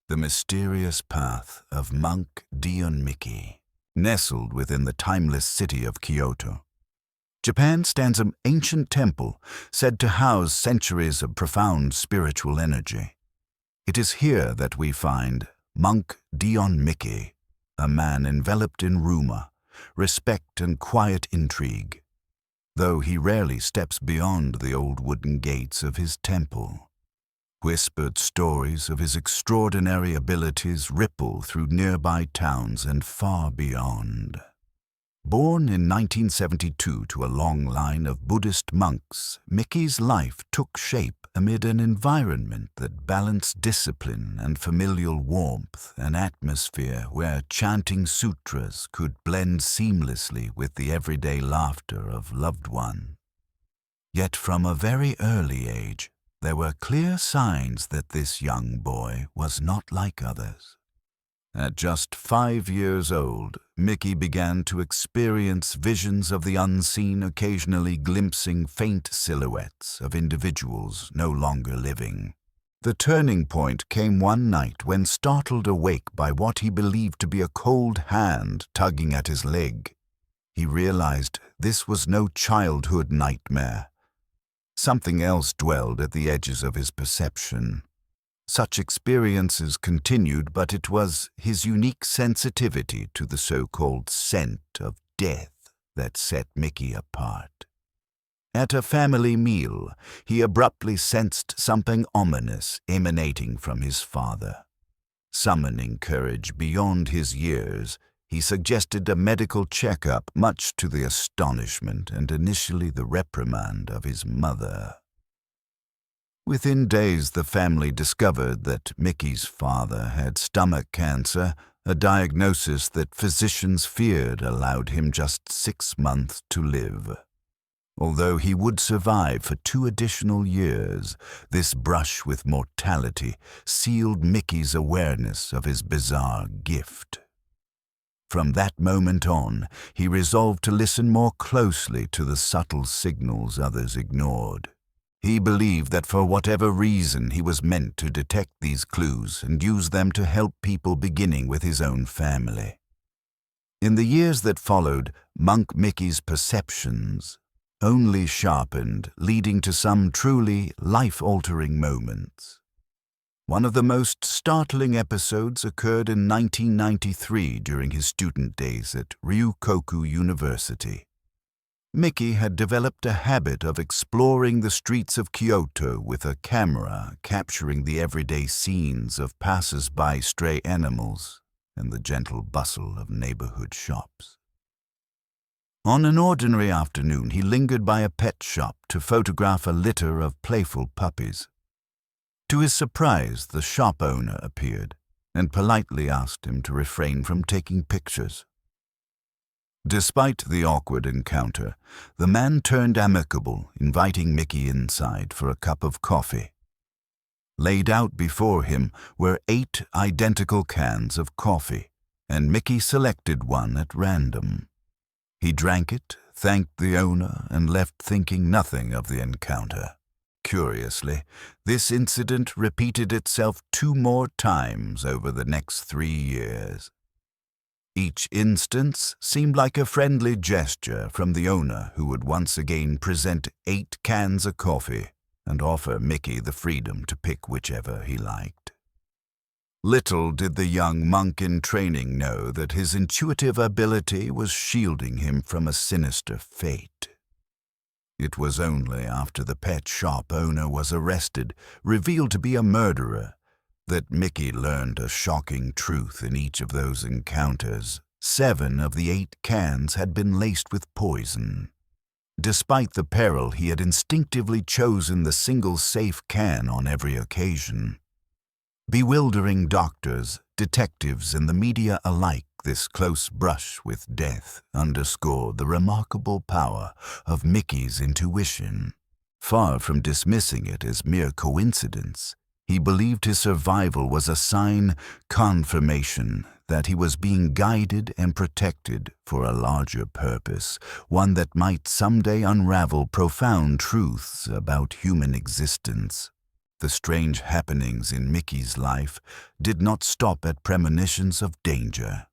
The mysterious path of monk Dion Mickey, nestled within the timeless city of Kyoto. Japan stands an ancient temple said to house centuries of profound spiritual energy. It is here that we find monk Dion Mickey, a man enveloped in rumor, respect and quiet intrigue, though he rarely steps beyond the old wooden gates of his temple. Whispered stories of his extraordinary abilities ripple through nearby towns and far beyond. Born in 1972 to a long line of Buddhist monks, Mickey's life took shape amid an environment that balanced discipline and familial warmth, an atmosphere where chanting sutras could blend seamlessly with the everyday laughter of loved ones. Yet from a very early age, there were clear signs that this young boy was not like others. At just 5 years old, Mickey began to experience visions of the unseen, occasionally glimpsing faint silhouettes of individuals no longer living. The turning point came one night when, startled awake by what he believed to be a cold hand tugging at his leg, he realized this was no childhood nightmare. Something else dwelled at the edges of his perception. Such experiences continued, but it was his unique sensitivity to the so-called scent of death that set Mickey apart. At a family meal, he abruptly sensed something ominous emanating from his father. Summoning courage beyond his years, he suggested a medical checkup, much to the astonishment and initially the reprimand of his mother. Within days, the family discovered that Mickey's father had stomach cancer, a diagnosis that physicians feared allowed him just 6 months to live. Although he would survive for 2 additional years, this brush with mortality sealed Mickey's awareness of his bizarre gift. From that moment on, he resolved to listen more closely to the subtle signals others ignored. He believed that for whatever reason he was meant to detect these clues and use them to help people, beginning with his own family. In the years that followed, monk Mickey's perceptions only sharpened, leading to some truly life-altering moments. One of the most startling episodes occurred in 1993 during his student days at Ryukoku University. Mickey had developed a habit of exploring the streets of Kyoto with a camera, capturing the everyday scenes of passers-by, stray animals, and the gentle bustle of neighborhood shops. On an ordinary afternoon, he lingered by a pet shop to photograph a litter of playful puppies. To his surprise, the shop owner appeared and politely asked him to refrain from taking pictures. Despite the awkward encounter, the man turned amicable, inviting Mickey inside for a cup of coffee. Laid out before him were 8 identical cans of coffee, and Mickey selected one at random. He drank it, thanked the owner, and left thinking nothing of the encounter. Curiously, this incident repeated itself 2 more times over the next 3 years. Each instance seemed like a friendly gesture from the owner, who would once again present 8 cans of coffee and offer Mickey the freedom to pick whichever he liked. Little did the young monk in training know that his intuitive ability was shielding him from a sinister fate. It was only after the pet shop owner was arrested, revealed to be a murderer, that Mickey learned a shocking truth in each of those encounters. 7 of the 8 cans had been laced with poison. Despite the peril, he had instinctively chosen the single safe can on every occasion. Bewildering doctors, detectives, and the media alike, this close brush with death underscored the remarkable power of Mickey's intuition. Far from dismissing it as mere coincidence, he believed his survival was a sign, confirmation, that he was being guided and protected for a larger purpose, one that might someday unravel profound truths about human existence. The strange happenings in Mickey's life did not stop at premonitions of danger.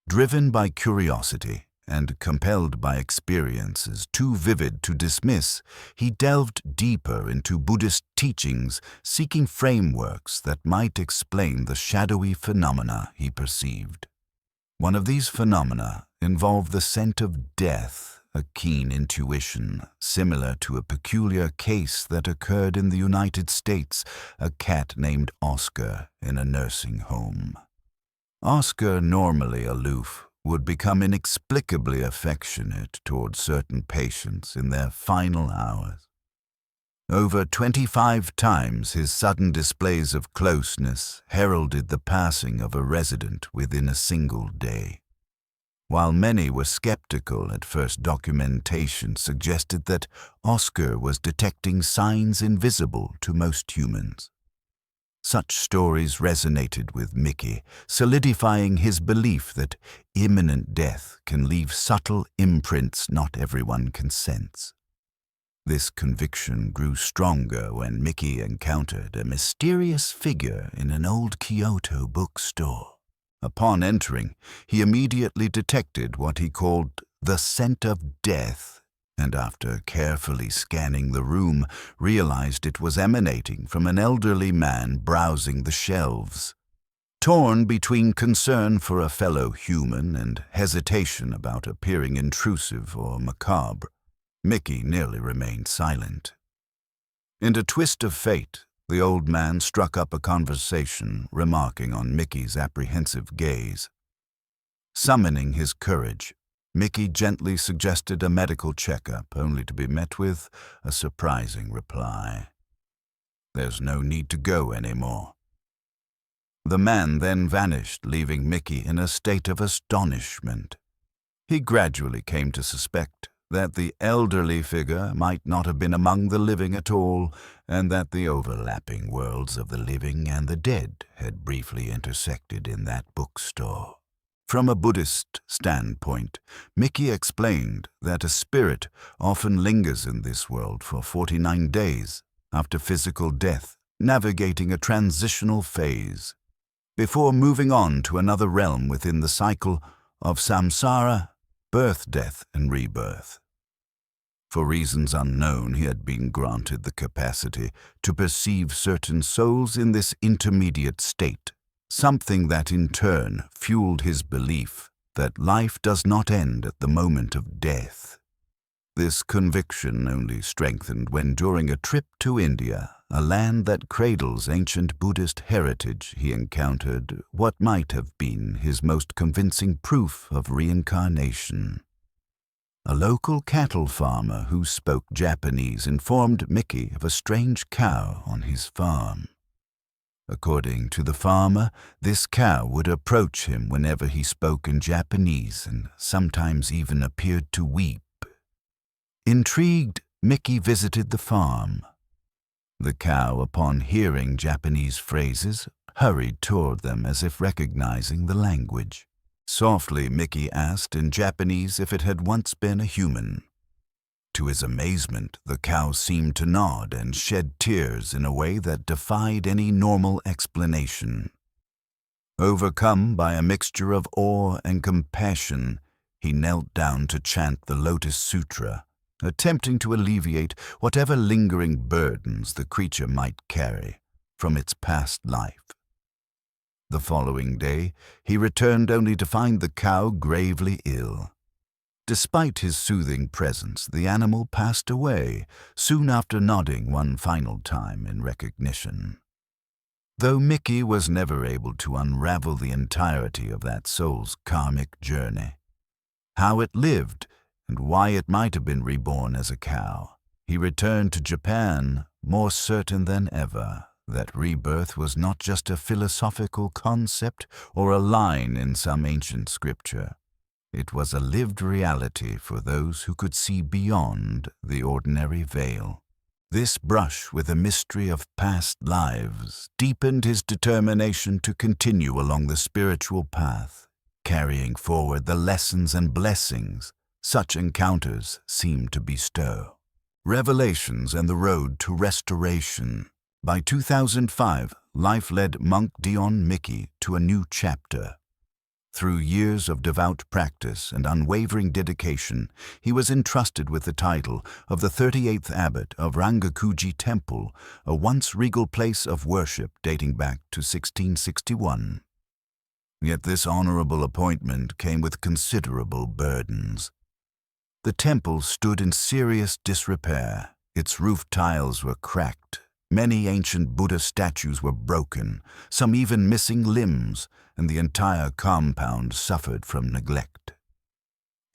Driven by curiosity and compelled by experiences too vivid to dismiss, he delved deeper into Buddhist teachings, seeking frameworks that might explain the shadowy phenomena he perceived. One of these phenomena involved the scent of death, a keen intuition similar to a peculiar case that occurred in the United States, a cat named Oscar in a nursing home. Oscar, normally aloof, would become inexplicably affectionate toward certain patients in their final hours. Over 25 times his sudden displays of closeness heralded the passing of a resident within a single day. While many were skeptical at first, documentation suggested that Oscar was detecting signs invisible to most humans. Such stories resonated with Mickey, solidifying his belief that imminent death can leave subtle imprints not everyone can sense. This conviction grew stronger when Mickey encountered a mysterious figure in an old Kyoto bookstore. Upon entering, he immediately detected what he called the scent of death, and after carefully scanning the room, realized it was emanating from an elderly man browsing the shelves. Torn between concern for a fellow human and hesitation about appearing intrusive or macabre, Mickey nearly remained silent. In a twist of fate, the old man struck up a conversation, remarking on Mickey's apprehensive gaze. Summoning his courage, Mickey gently suggested a medical checkup, only to be met with a surprising reply. "There's no need to go anymore." The man then vanished, leaving Mickey in a state of astonishment. He gradually came to suspect that the elderly figure might not have been among the living at all, and that the overlapping worlds of the living and the dead had briefly intersected in that bookstore. From a Buddhist standpoint, Mickey explained that a spirit often lingers in this world for 49 days after physical death, navigating a transitional phase, before moving on to another realm within the cycle of samsara, birth, death, and rebirth. For reasons unknown, he had been granted the capacity to perceive certain souls in this intermediate state, something that in turn fueled his belief that life does not end at the moment of death. This conviction only strengthened when, during a trip to India, a land that cradles ancient Buddhist heritage, he encountered what might have been his most convincing proof of reincarnation. A local cattle farmer who spoke Japanese informed Mickey of a strange cow on his farm. According to the farmer, this cow would approach him whenever he spoke in Japanese and sometimes even appeared to weep. Intrigued, Mickey visited the farm. The cow, upon hearing Japanese phrases, hurried toward them as if recognizing the language. Softly, Mickey asked in Japanese if it had once been a human. To his amazement, the cow seemed to nod and shed tears in a way that defied any normal explanation. Overcome by a mixture of awe and compassion, he knelt down to chant the Lotus Sutra, attempting to alleviate whatever lingering burdens the creature might carry from its past life. The following day, he returned only to find the cow gravely ill. Despite his soothing presence, the animal passed away, soon after nodding one final time in recognition. Though Mickey was never able to unravel the entirety of that soul's karmic journey, how it lived and why it might have been reborn as a cow, he returned to Japan more certain than ever that rebirth was not just a philosophical concept or a line in some ancient scripture. It was a lived reality for those who could see beyond the ordinary veil. This brush with the mystery of past lives deepened his determination to continue along the spiritual path, carrying forward the lessons and blessings such encounters seemed to bestow. Revelations and the road to restoration. By 2005, life led monk Dion Mickey to a new chapter. Through years of devout practice and unwavering dedication, he was entrusted with the title of the 38th abbot of Rangakuji Temple, a once regal place of worship dating back to 1661. Yet this honorable appointment came with considerable burdens. The temple stood in serious disrepair. Its roof tiles were cracked. Many ancient Buddha statues were broken, some even missing limbs, and the entire compound suffered from neglect.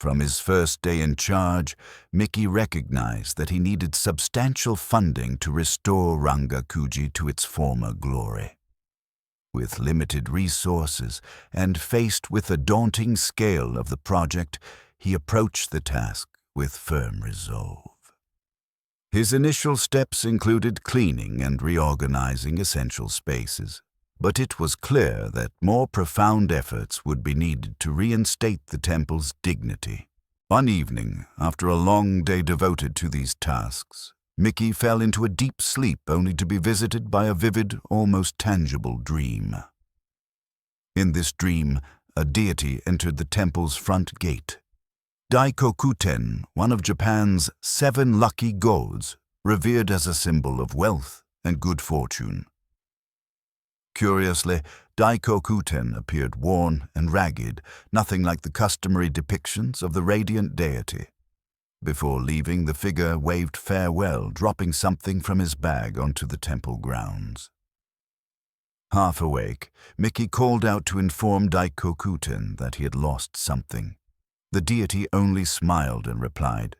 From his first day in charge, Mickey recognized that he needed substantial funding to restore Rangakuji to its former glory. With limited resources and faced with the daunting scale of the project, he approached the task with firm resolve. His initial steps included cleaning and reorganizing essential spaces, but it was clear that more profound efforts would be needed to reinstate the temple's dignity. One evening, after a long day devoted to these tasks, Mickey fell into a deep sleep only to be visited by a vivid, almost tangible dream. In this dream, a deity entered the temple's front gate. Daikokuten, one of Japan's 7 lucky gods, revered as a symbol of wealth and good fortune. Curiously, Daikokuten appeared worn and ragged, nothing like the customary depictions of the radiant deity. Before leaving, the figure waved farewell, dropping something from his bag onto the temple grounds. Half awake, Mickey called out to inform Daikokuten that he had lost something. The deity only smiled and replied,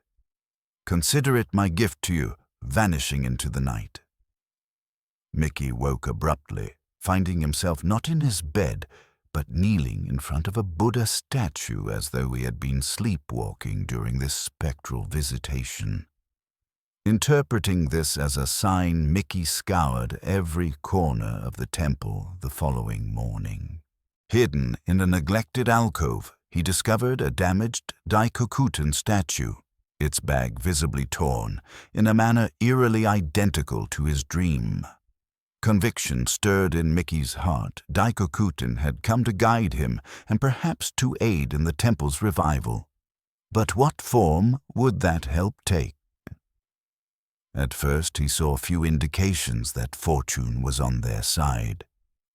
"Consider it my gift to you," vanishing into the night. Mickey woke abruptly, finding himself not in his bed, but kneeling in front of a Buddha statue as though he had been sleepwalking during this spectral visitation. Interpreting this as a sign, Mickey scoured every corner of the temple the following morning. Hidden in a neglected alcove, he discovered a damaged Daikokuten statue, its bag visibly torn, in a manner eerily identical to his dream. Conviction stirred in Mickey's heart. Daikokuten had come to guide him and perhaps to aid in the temple's revival. But what form would that help take? At first, he saw few indications that fortune was on their side.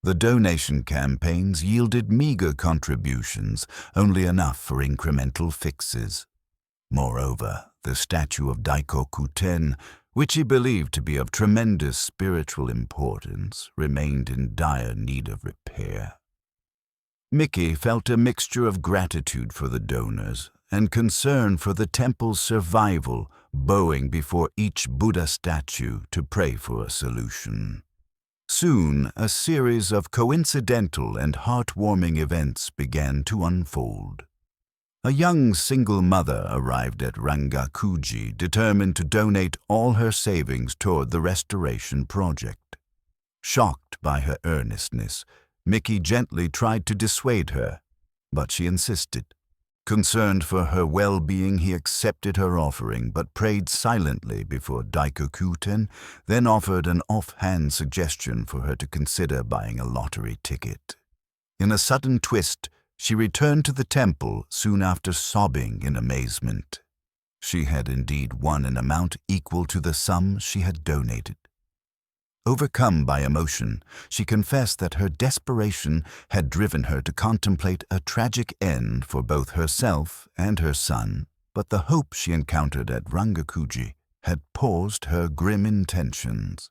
The donation campaigns yielded meager contributions, only enough for incremental fixes. Moreover, the statue of Daikokuten, which he believed to be of tremendous spiritual importance, remained in dire need of repair. Mickey felt a mixture of gratitude for the donors and concern for the temple's survival, bowing before each Buddha statue to pray for a solution. Soon, a series of coincidental and heartwarming events began to unfold. A young single mother arrived at Rangakuji, determined to donate all her savings toward the restoration project. Shocked by her earnestness, Mickey gently tried to dissuade her, but she insisted. Concerned for her well-being, he accepted her offering but prayed silently before Daikokuten, then offered an offhand suggestion for her to consider buying a lottery ticket. In a sudden twist, she returned to the temple soon after, sobbing in amazement. She had indeed won an amount equal to the sum she had donated. Overcome by emotion, she confessed that her desperation had driven her to contemplate a tragic end for both herself and her son, but the hope she encountered at Rangakuji had paused her grim intentions.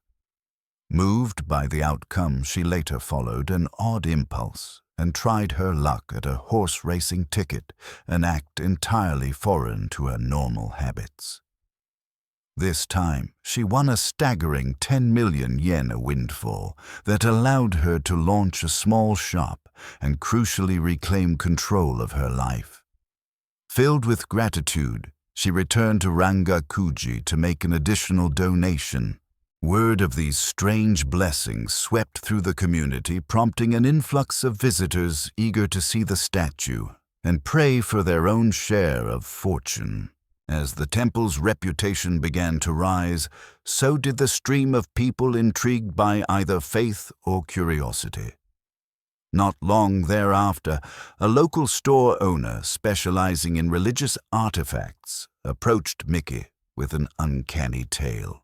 Moved by the outcome, she later followed an odd impulse and tried her luck at a horse racing ticket, an act entirely foreign to her normal habits. This time, she won a staggering 10 million yen, a windfall that allowed her to launch a small shop and crucially reclaim control of her life. Filled with gratitude, she returned to Rangakuji to make an additional donation. Word of these strange blessings swept through the community, prompting an influx of visitors eager to see the statue and pray for their own share of fortune. As the temple's reputation began to rise, so did the stream of people intrigued by either faith or curiosity. Not long thereafter, a local store owner specializing in religious artifacts approached Mickey with an uncanny tale.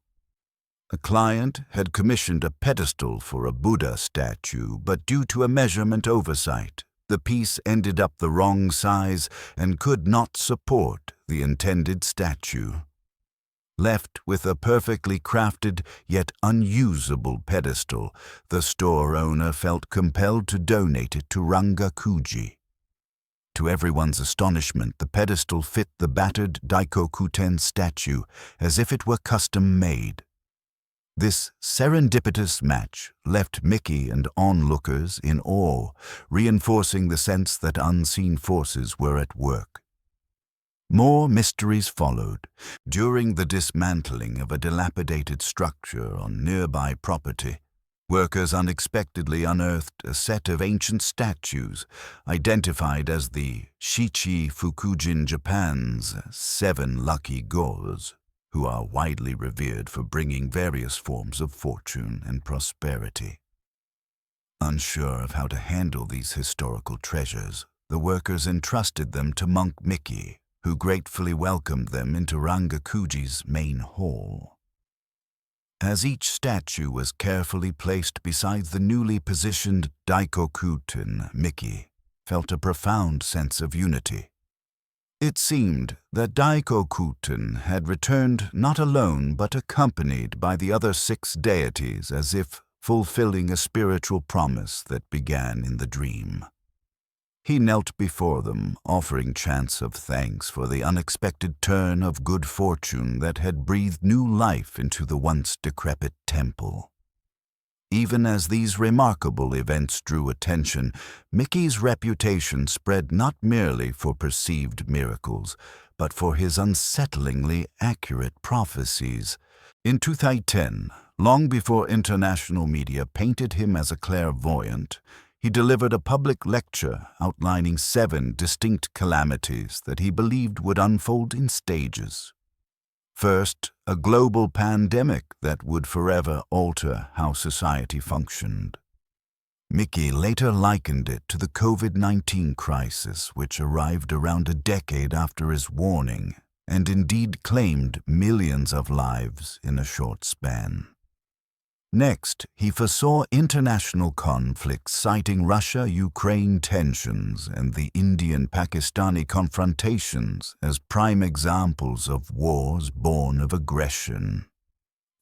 A client had commissioned a pedestal for a Buddha statue, but due to a measurement oversight, the piece ended up the wrong size and could not support the intended statue. Left with a perfectly crafted yet unusable pedestal, the store owner felt compelled to donate it to Rangakuji. To everyone's astonishment, the pedestal fit the battered Daikokuten statue as if it were custom-made. This serendipitous match left Mickey and onlookers in awe, reinforcing the sense that unseen forces were at work. More mysteries followed. During the dismantling of a dilapidated structure on nearby property, workers unexpectedly unearthed a set of ancient statues identified as the Shichi Fukujin Japan's 7 lucky gos, who are widely revered for bringing various forms of fortune and prosperity. Unsure of how to handle these historical treasures, the workers entrusted them to Monk Mickey, who gratefully welcomed them into Rangakuji's main hall. As each statue was carefully placed beside the newly positioned Daikokuten, Mickey felt a profound sense of unity. It seemed that Daikokuten had returned not alone but accompanied by the other 6 deities, as if fulfilling a spiritual promise that began in the dream. He knelt before them, offering chants of thanks for the unexpected turn of good fortune that had breathed new life into the once decrepit temple. Even as these remarkable events drew attention, Mickey's reputation spread not merely for perceived miracles, but for his unsettlingly accurate prophecies. In 2010, long before international media painted him as a clairvoyant, he delivered a public lecture outlining 7 distinct calamities that he believed would unfold in stages. First, a global pandemic that would forever alter how society functioned. Mickey later likened it to the COVID-19 crisis, which arrived around a decade after his warning, and indeed claimed millions of lives in a short span. Next, he foresaw international conflicts, citing Russia-Ukraine tensions and the Indian-Pakistani confrontations as prime examples of wars born of aggression.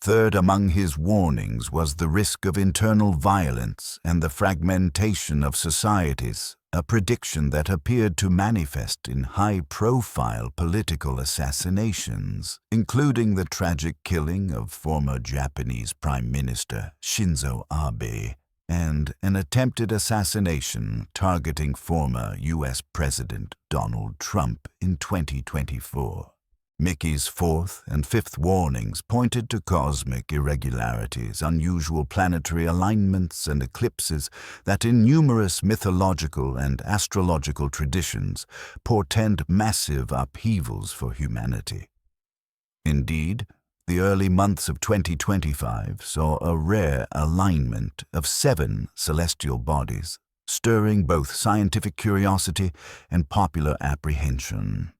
Third among his warnings was the risk of internal violence and the fragmentation of societies, a prediction that appeared to manifest in high-profile political assassinations, including the tragic killing of former Japanese Prime Minister Shinzo Abe and an attempted assassination targeting former U.S. President Donald Trump in 2024. Mickey's 4th and 5th warnings pointed to cosmic irregularities, unusual planetary alignments, and eclipses that in numerous mythological and astrological traditions portend massive upheavals for humanity. Indeed, the early months of 2025 saw a rare alignment of 7 celestial bodies, stirring both scientific curiosity and popular apprehension.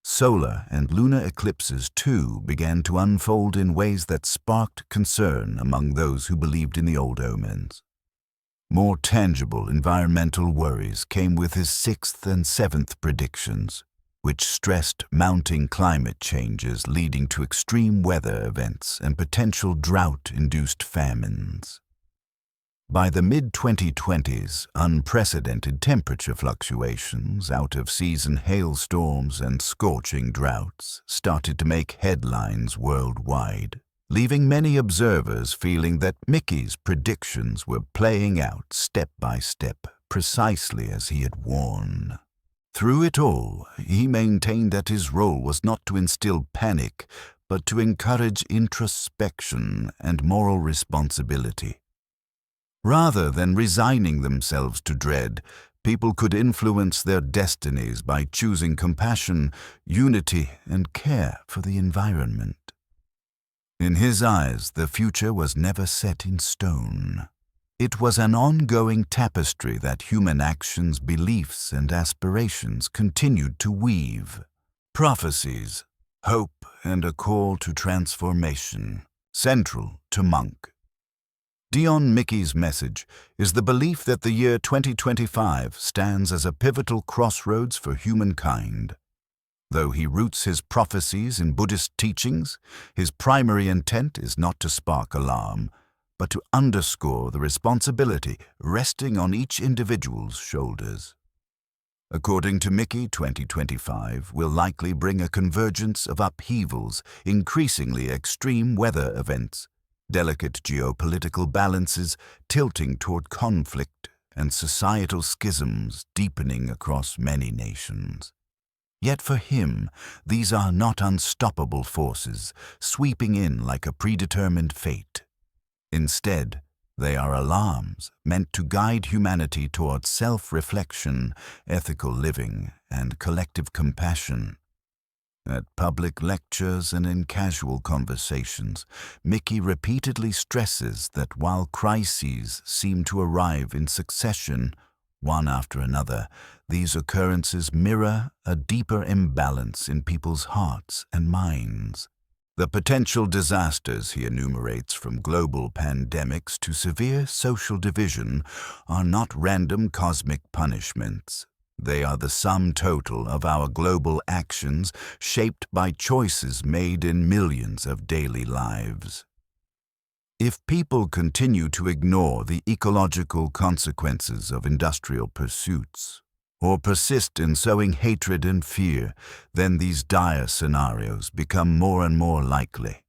Solar and lunar eclipses, too, began to unfold in ways that sparked concern among those who believed in the old omens. More tangible environmental worries came with his 6th and 7th predictions, which stressed mounting climate changes leading to extreme weather events and potential drought-induced famines. By the mid-2020s, unprecedented temperature fluctuations, out-of-season hailstorms, and scorching droughts started to make headlines worldwide, leaving many observers feeling that Mickey's predictions were playing out step by step, precisely as he had warned. Through it all, he maintained that his role was not to instill panic, but to encourage introspection and moral responsibility. Rather than resigning themselves to dread, people could influence their destinies by choosing compassion, unity, and care for the environment. In his eyes, the future was never set in stone. It was an ongoing tapestry that human actions, beliefs, and aspirations continued to weave. Prophecies, hope, and a call to transformation, central to Monk. Dion Mickey's message is the belief that the year 2025 stands as a pivotal crossroads for humankind. Though he roots his prophecies in Buddhist teachings, his primary intent is not to spark alarm, but to underscore the responsibility resting on each individual's shoulders. According to Mickey, 2025 will likely bring a convergence of upheavals, increasingly extreme weather events, delicate geopolitical balances tilting toward conflict, and societal schisms deepening across many nations. Yet for him, these are not unstoppable forces, sweeping in like a predetermined fate. Instead, they are alarms meant to guide humanity towards self-reflection, ethical living, and collective compassion. At public lectures and in casual conversations, Mickey repeatedly stresses that while crises seem to arrive in succession, one after another, these occurrences mirror a deeper imbalance in people's hearts and minds. The potential disasters he enumerates, from global pandemics to severe social division, are not random cosmic punishments. They are the sum total of our global actions, shaped by choices made in millions of daily lives. If people continue to ignore the ecological consequences of industrial pursuits, or persist in sowing hatred and fear, then these dire scenarios become more and more likely.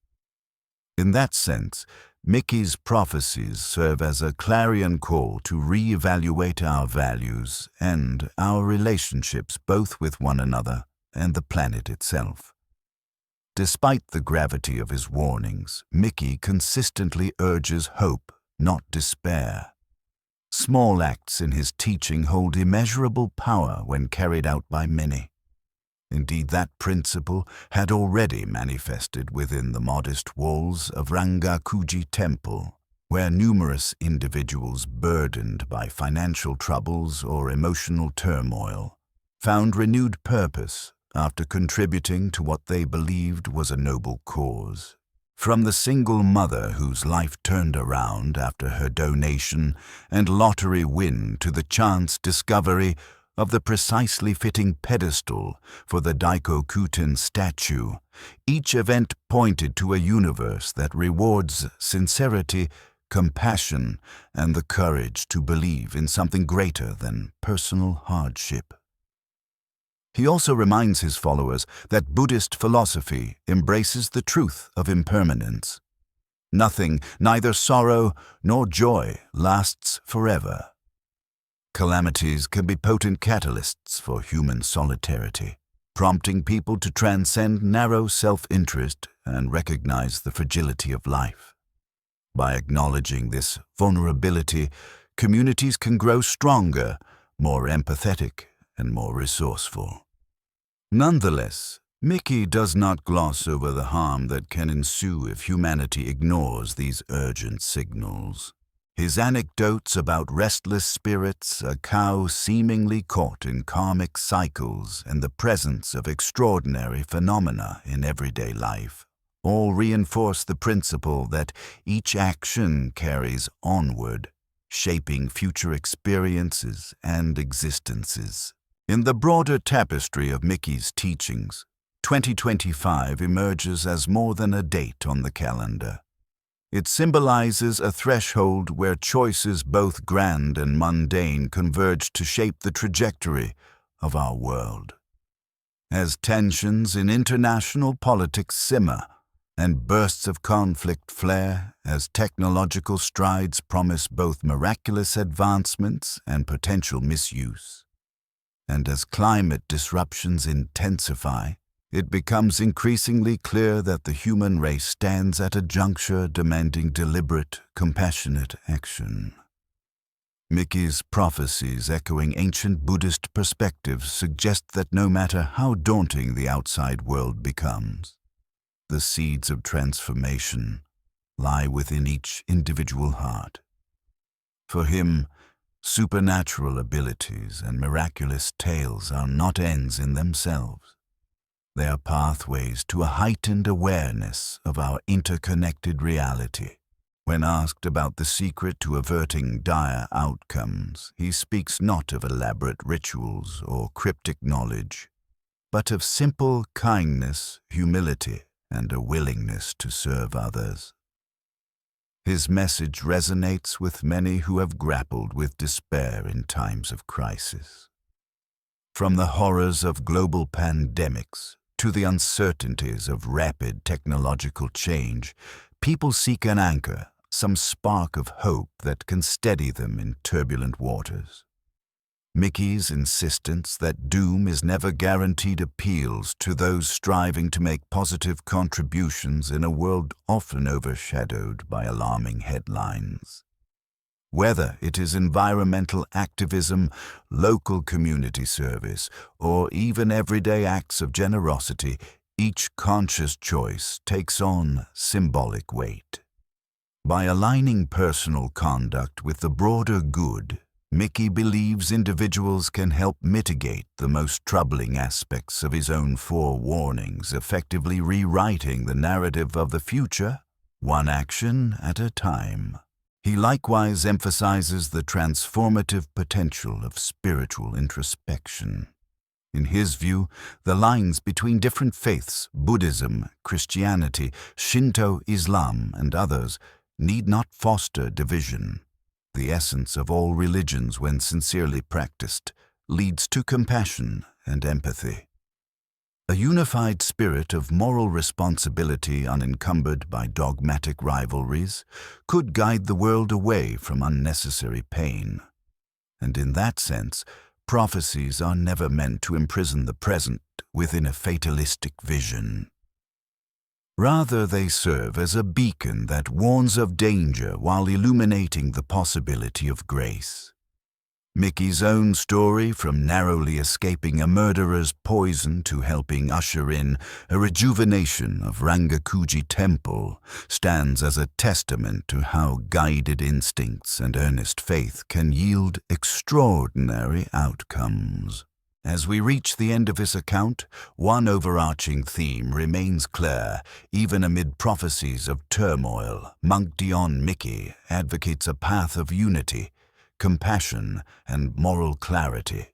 In that sense, Mickey's prophecies serve as a clarion call to re-evaluate our values and our relationships both with one another and the planet itself. Despite the gravity of his warnings, Mickey consistently urges hope, not despair. Small acts in his teaching hold immeasurable power when carried out by many. Indeed, that principle had already manifested within the modest walls of Rangakuji Temple, where numerous individuals burdened by financial troubles or emotional turmoil found renewed purpose after contributing to what they believed was a noble cause. From the single mother whose life turned around after her donation and lottery win to the chance discovery of the precisely fitting pedestal for the Daikokutin statue, each event pointed to a universe that rewards sincerity, compassion, and the courage to believe in something greater than personal hardship. He also reminds his followers that Buddhist philosophy embraces the truth of impermanence. Nothing, neither sorrow nor joy, lasts forever. Calamities can be potent catalysts for human solidarity, prompting people to transcend narrow self-interest and recognize the fragility of life. By acknowledging this vulnerability, communities can grow stronger, more empathetic, and more resourceful. Nonetheless, Mickey does not gloss over the harm that can ensue if humanity ignores these urgent signals. His anecdotes about restless spirits, a cow seemingly caught in karmic cycles, and the presence of extraordinary phenomena in everyday life all reinforce the principle that each action carries onward, shaping future experiences and existences. In the broader tapestry of Mickey's teachings, 2025 emerges as more than a date on the calendar. It symbolizes a threshold where choices both grand and mundane converge to shape the trajectory of our world. As tensions in international politics simmer and bursts of conflict flare, as technological strides promise both miraculous advancements and potential misuse, and as climate disruptions intensify, it becomes increasingly clear that the human race stands at a juncture demanding deliberate, compassionate action. Mickey's prophecies, echoing ancient Buddhist perspectives, suggest that no matter how daunting the outside world becomes, the seeds of transformation lie within each individual heart. For him, supernatural abilities and miraculous tales are not ends in themselves. They are pathways to a heightened awareness of our interconnected reality. When asked about the secret to averting dire outcomes, he speaks not of elaborate rituals or cryptic knowledge, but of simple kindness, humility, and a willingness to serve others. His message resonates with many who have grappled with despair in times of crisis. From the horrors of global pandemics to the uncertainties of rapid technological change, people seek an anchor, some spark of hope that can steady them in turbulent waters. Mickey's insistence that doom is never guaranteed appeals to those striving to make positive contributions in a world often overshadowed by alarming headlines. Whether it is environmental activism, local community service, or even everyday acts of generosity, each conscious choice takes on symbolic weight. By aligning personal conduct with the broader good, Mickey believes individuals can help mitigate the most troubling aspects of his own forewarnings, effectively rewriting the narrative of the future, one action at a time. He likewise emphasizes the transformative potential of spiritual introspection. In his view, the lines between different faiths, Buddhism, Christianity, Shinto, Islam, and others, need not foster division. The essence of all religions, when sincerely practiced, leads to compassion and empathy. A unified spirit of moral responsibility unencumbered by dogmatic rivalries could guide the world away from unnecessary pain. And in that sense, prophecies are never meant to imprison the present within a fatalistic vision. Rather, they serve as a beacon that warns of danger while illuminating the possibility of grace. Mickey's own story, from narrowly escaping a murderer's poison to helping usher in a rejuvenation of Rangakuji Temple, stands as a testament to how guided instincts and earnest faith can yield extraordinary outcomes. As we reach the end of his account, one overarching theme remains clear. Even amid prophecies of turmoil, monk Dion Mickey advocates a path of unity, compassion, and moral clarity.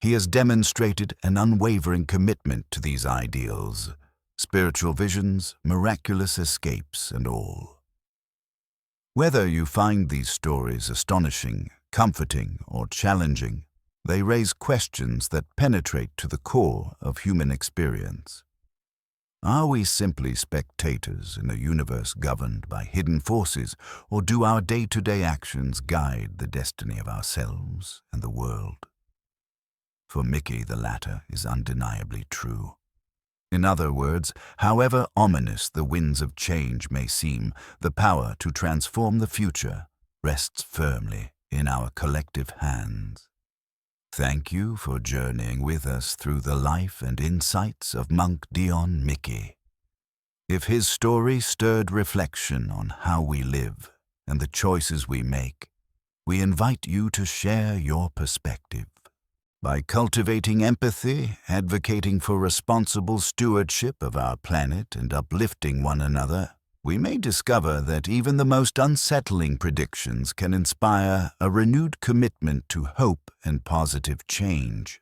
He has demonstrated an unwavering commitment to these ideals, spiritual visions, miraculous escapes, and all. Whether you find these stories astonishing, comforting, or challenging, they raise questions that penetrate to the core of human experience. Are we simply spectators in a universe governed by hidden forces, or do our day-to-day actions guide the destiny of ourselves and the world? For Mickey, the latter is undeniably true. In other words, however ominous the winds of change may seem, the power to transform the future rests firmly in our collective hands. Thank you for journeying with us through the life and insights of monk Dion Mickey. If his story stirred reflection on how we live and the choices we make, we invite you to share your perspective. By cultivating empathy, advocating for responsible stewardship of our planet, and uplifting one another, we may discover that even the most unsettling predictions can inspire a renewed commitment to hope and positive change.